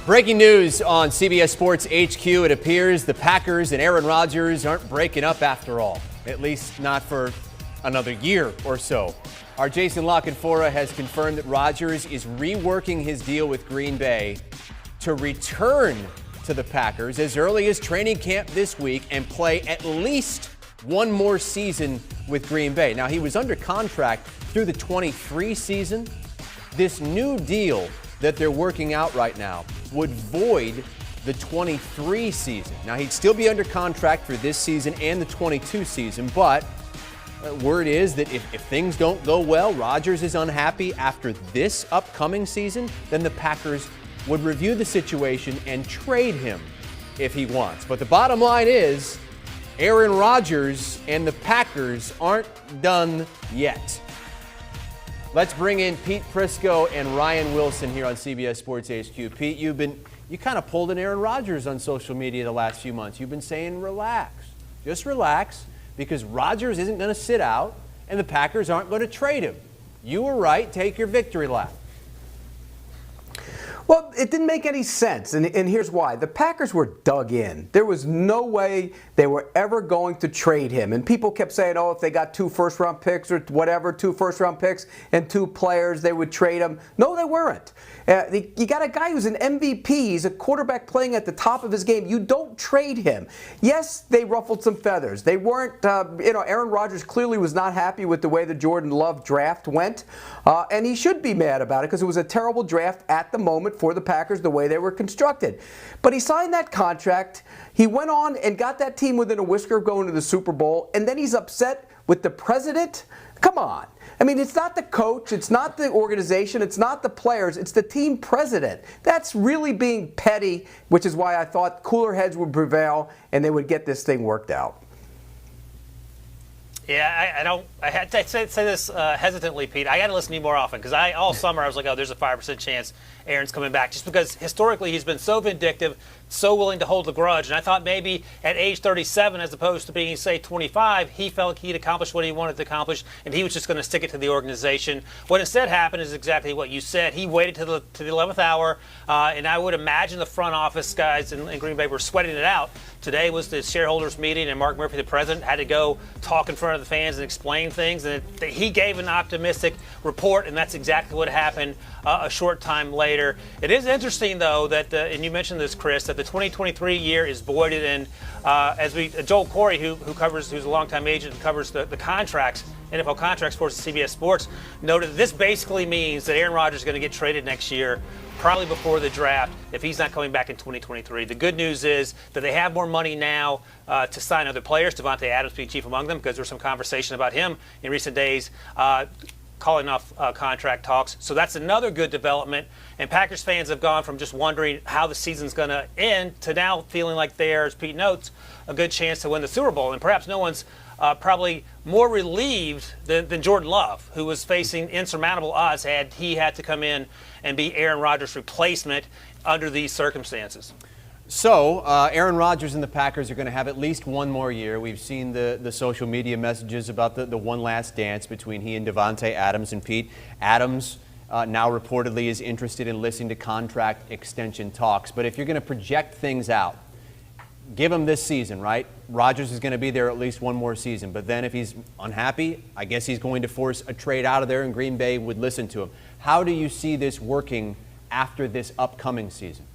Breaking news on CBS Sports HQ. It appears the Packers and Aaron Rodgers aren't breaking up after all, at least not for another year or so. Our Jason La Canfora has confirmed that Rodgers is reworking his deal with Green Bay to return to the Packers as early as training camp this week and play at least one more season with Green Bay. Now, he was under contract through the 23 season. This new deal that they're working out right now would void the 23 season. Now, he'd still be under contract for this season and the 22 season, but word is that if things don't go well, Rodgers is unhappy after this upcoming season, then the Packers would review the situation and trade him if he wants. But the bottom line is, Aaron Rodgers and the Packers aren't done yet. Let's bring in Pete Prisco and Ryan Wilson here on CBS Sports HQ. Pete, you kind of pulled an Aaron Rodgers on social media the last few months. You've been saying relax, just relax, because Rodgers isn't going to sit out and the Packers aren't going to trade him. You were right. Take your victory lap. Well, it didn't make any sense, and here's why. The Packers were dug in. There was no way they were ever going to trade him. And people kept saying, oh, if they got 2 first-round picks or whatever, 2 first-round picks and 2 players, they would trade him. No, they weren't. You got a guy who's an MVP. He's a quarterback playing at the top of his game. You don't trade him. Yes, they ruffled some feathers. They weren't, Aaron Rodgers clearly was not happy with the way the Jordan Love draft went. And he should be mad about it because it was a terrible draft at the moment for the Packers, the way they were constructed. But he signed that contract. He went on and got that team within a whisker of going to the Super Bowl. And then he's upset with the president. Come on. I mean, it's not the coach, it's not the organization, it's not the players, it's the team president. That's really being petty, which is why I thought cooler heads would prevail and they would get this thing worked out. Yeah, I had to say this hesitantly, Pete. I got to listen to you more often because all summer I was like, oh, there's a 5% chance Aaron's coming back, just because historically he's been so vindictive, so willing to hold the grudge. And I thought maybe at age 37, as opposed to being, say, 25, he felt he'd accomplished what he wanted to accomplish, and he was just going to stick it to the organization. What instead happened is exactly what you said. He waited to the 11th hour, and I would imagine the front office guys in Green Bay were sweating it out. Today was the shareholders meeting, and Mark Murphy, the president, had to go talk in front of the fans and explain things. And he gave an optimistic report, and that's exactly what happened a short time later. It is interesting, though, that and you mentioned this, Chris, that the 2023 year is voided, and Joel Corey, who's a longtime agent and covers the contracts, NFL contracts for CBS Sports, noted that this basically means that Aaron Rodgers is going to get traded next year, probably before the draft, if he's not coming back in 2023. The good news is that they have more money now to sign other players, Davante Adams being chief among them, because there was some conversation about him in recent days calling off contract talks. So that's another good development. And Packers fans have gone from just wondering how the season's going to end to now feeling like they're, as Pete notes, a good chance to win the Super Bowl. And perhaps no one's probably more relieved than Jordan Love, who was facing insurmountable odds had he had to come in and be Aaron Rodgers' replacement under these circumstances. So, Aaron Rodgers and the Packers are going to have at least one more year. We've seen the social media messages about the one last dance between he and Davante Adams. And Pete, Adams now reportedly is interested in listening to contract extension talks. But if you're going to project things out, give him this season, right? Rodgers is going to be there at least one more season. But then if he's unhappy, I guess he's going to force a trade out of there, and Green Bay would listen to him. How do you see this working after this upcoming season?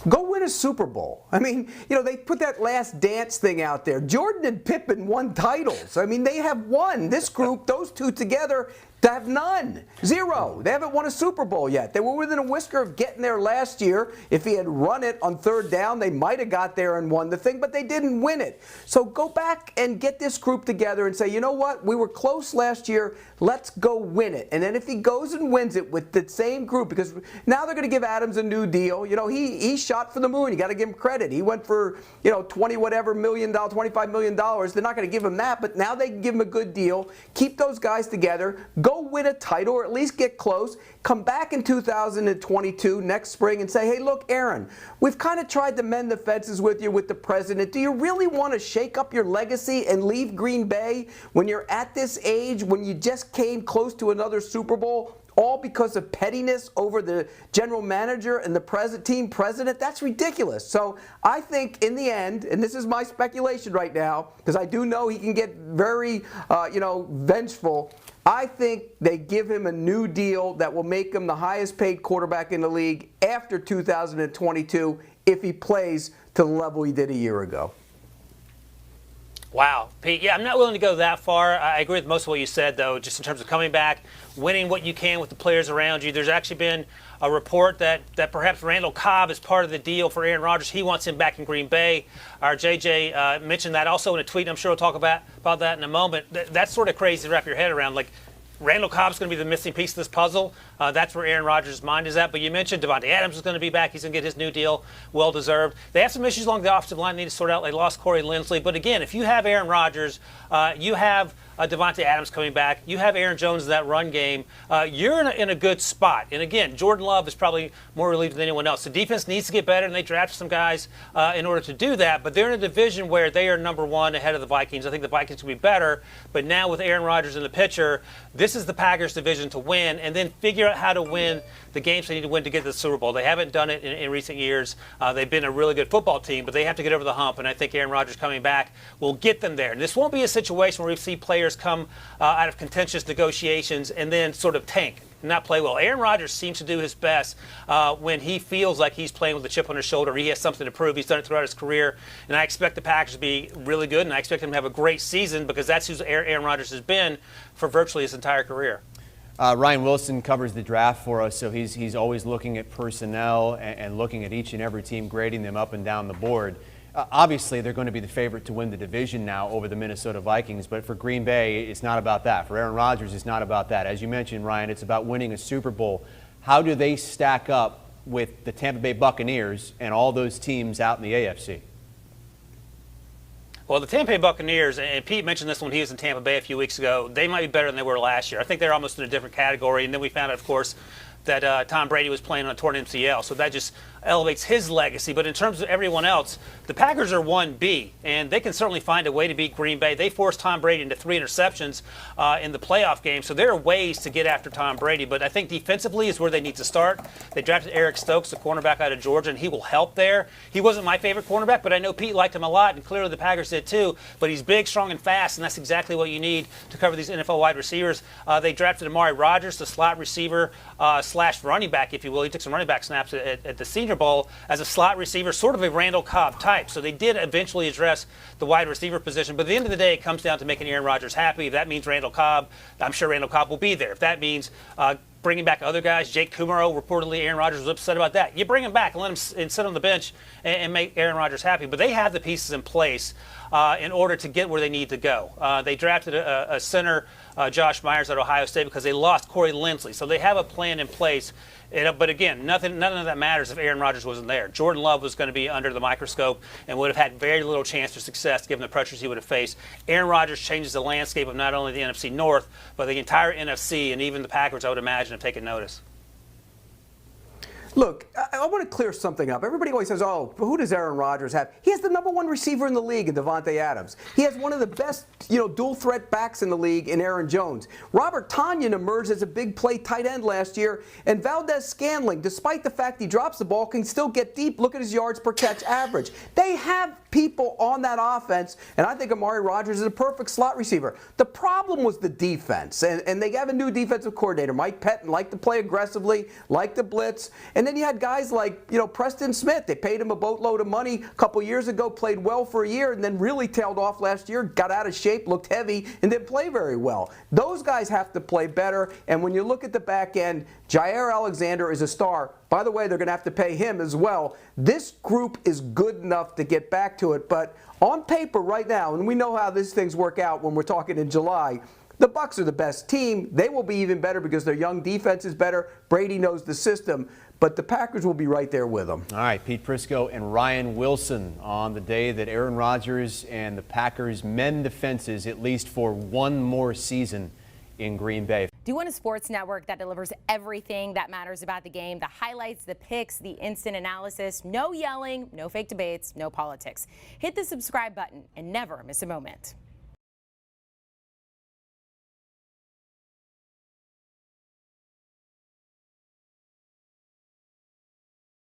Go win a Super Bowl. I mean, they put that last dance thing out there. Jordan and Pippen won titles. I mean, they have won. This group, those two together, have none. 0. They haven't won a Super Bowl yet. They were within a whisker of getting there last year. If he had run it on 3rd down, they might have got there and won the thing, but they didn't win it. So go back and get this group together and say, you know what? We were close last year. Let's go win it. And then if he goes and wins it with the same group, because now they're going to give Adams a new deal. He shot for the moon. You got to give him credit. He went for, $25 million. They're not going to give him that, but now they can give him a good deal. Keep those guys together. Go win a title or at least get close. Come back in 2022 next spring and say, hey, look, Aaron, we've kind of tried to mend the fences with you with the president. Do you really want to shake up your legacy and leave Green Bay when you're at this age, when you just came close to another Super Bowl? all because of pettiness over the general manager and the team president? That's ridiculous. So I think in the end, and this is my speculation right now, because I do know he can get very, vengeful. I think they give him a new deal that will make him the highest paid quarterback in the league after 2022 if he plays to the level he did a year ago. Wow, Pete. Yeah, I'm not willing to go that far. I agree with most of what you said, though, just in terms of coming back, winning what you can with the players around you. There's actually been a report that perhaps Randall Cobb is part of the deal for Aaron Rodgers. He wants him back in Green Bay. Our JJ mentioned that also in a tweet. I'm sure we'll talk about that in a moment. That's sort of crazy to wrap your head around. Like, Randall Cobb's going to be the missing piece of this puzzle. That's where Aaron Rodgers' mind is at. But you mentioned Devontae Adams is going to be back. He's going to get his new deal, well-deserved. They have some issues along the offensive line they need to sort out. They lost Corey Linsley. But again, if you have Aaron Rodgers, you have Devontae Adams coming back, you have Aaron Jones in that run game, you're in a good spot. And again, Jordan Love is probably more relieved than anyone else. The defense needs to get better, and they drafted some guys in order to do that. But they're in a division where they are number one ahead of the Vikings. I think the Vikings will be better. But now with Aaron Rodgers in the picture, this is the Packers division to win, and then figure out how to win the games they need to win to get to the Super Bowl. They haven't done it in recent years. They've been a really good football team, but they have to get over the hump, and I think Aaron Rodgers coming back will get them there. And this won't be a situation where we see players come out of contentious negotiations and then sort of tank, not play well. Aaron Rodgers seems to do his best when he feels like he's playing with a chip on his shoulder. He has something to prove. He's done it throughout his career, and I expect the Packers to be really good, and I expect him to have a great season because that's who Aaron Rodgers has been for virtually his entire career. Ryan Wilson covers the draft for us, so he's always looking at personnel and looking at each and every team, grading them up and down the board. Obviously, they're going to be the favorite to win the division now over the Minnesota Vikings, but for Green Bay, it's not about that. For Aaron Rodgers, it's not about that. As you mentioned, Ryan, it's about winning a Super Bowl. How do they stack up with the Tampa Bay Buccaneers and all those teams out in the AFC? Well, the Tampa Bay Buccaneers, and Pete mentioned this when he was in Tampa Bay a few weeks ago, they might be better than they were last year. I think they're almost in a different category. And then we found out, of course, that Tom Brady was playing on a torn MCL. So that just elevates his legacy. But in terms of everyone else, the Packers are 1B, and they can certainly find a way to beat Green Bay. They forced Tom Brady into 3 interceptions in the playoff game. So there are ways to get after Tom Brady. But I think defensively is where they need to start. They drafted Eric Stokes, the cornerback out of Georgia, and he will help there. He wasn't my favorite cornerback, but I know Pete liked him a lot, and clearly the Packers did too. But he's big, strong, and fast, and that's exactly what you need to cover these NFL wide receivers. They drafted Amari Rodgers, the slot receiver slash running back, if you will. He took some running back snaps at the Senior Bowl as a slot receiver, sort of a Randall Cobb type. So they did eventually address the wide receiver position. But at the end of the day, it comes down to making Aaron Rodgers happy. If that means Randall Cobb, I'm sure Randall Cobb will be there. If that means bringing back other guys, Jake Kumaro, reportedly Aaron Rodgers was upset about that. You bring him back and let him sit on the bench and make Aaron Rodgers happy. But they have the pieces in place in order to get where they need to go. They drafted a center, Josh Myers at Ohio State, because they lost Corey Linsley. So they have a plan in place. But again, none of that matters if Aaron Rodgers wasn't there. Jordan Love was going to be under the microscope and would have had very little chance for success given the pressures he would have faced. Aaron Rodgers changes the landscape of not only the NFC North, but the entire NFC, and even the Packers, I would imagine, have taken notice. Look, I want to clear something up. Everybody always says, oh, who does Aaron Rodgers have? He has the #1 receiver in the league in Devontae Adams. He has one of the best, dual threat backs in the league in Aaron Jones. Robert Tonyan emerged as a big play tight end last year, and Valdez-Scantling, despite the fact he drops the ball, can still get deep. Look at his yards per catch average. They have people on that offense, and I think Amari Rodgers is a perfect slot receiver. The problem was the defense, and they have a new defensive coordinator. Mike Pettin liked to play aggressively, liked to blitz, and then you had guys like, Preston Smith. They paid him a boatload of money a couple years ago, played well for a year, and then really tailed off last year, got out of shape, looked heavy, and didn't play very well. Those guys have to play better, and when you look at the back end, Jair Alexander is a star. By the way, they're going to have to pay him as well. This group is good enough to get back to it, but on paper right now, and we know how these things work out when we're talking in July, the Bucs are the best team. They will be even better because their young defense is better. Brady knows the system, but the Packers will be right there with them. All right, Pete Prisco and Ryan Wilson on the day that Aaron Rodgers and the Packers mend the fences at least for one more season in Green Bay. Do you want a sports network that delivers everything that matters about the game? The highlights, the picks, the instant analysis, no yelling, no fake debates, no politics. Hit the subscribe button and never miss a moment.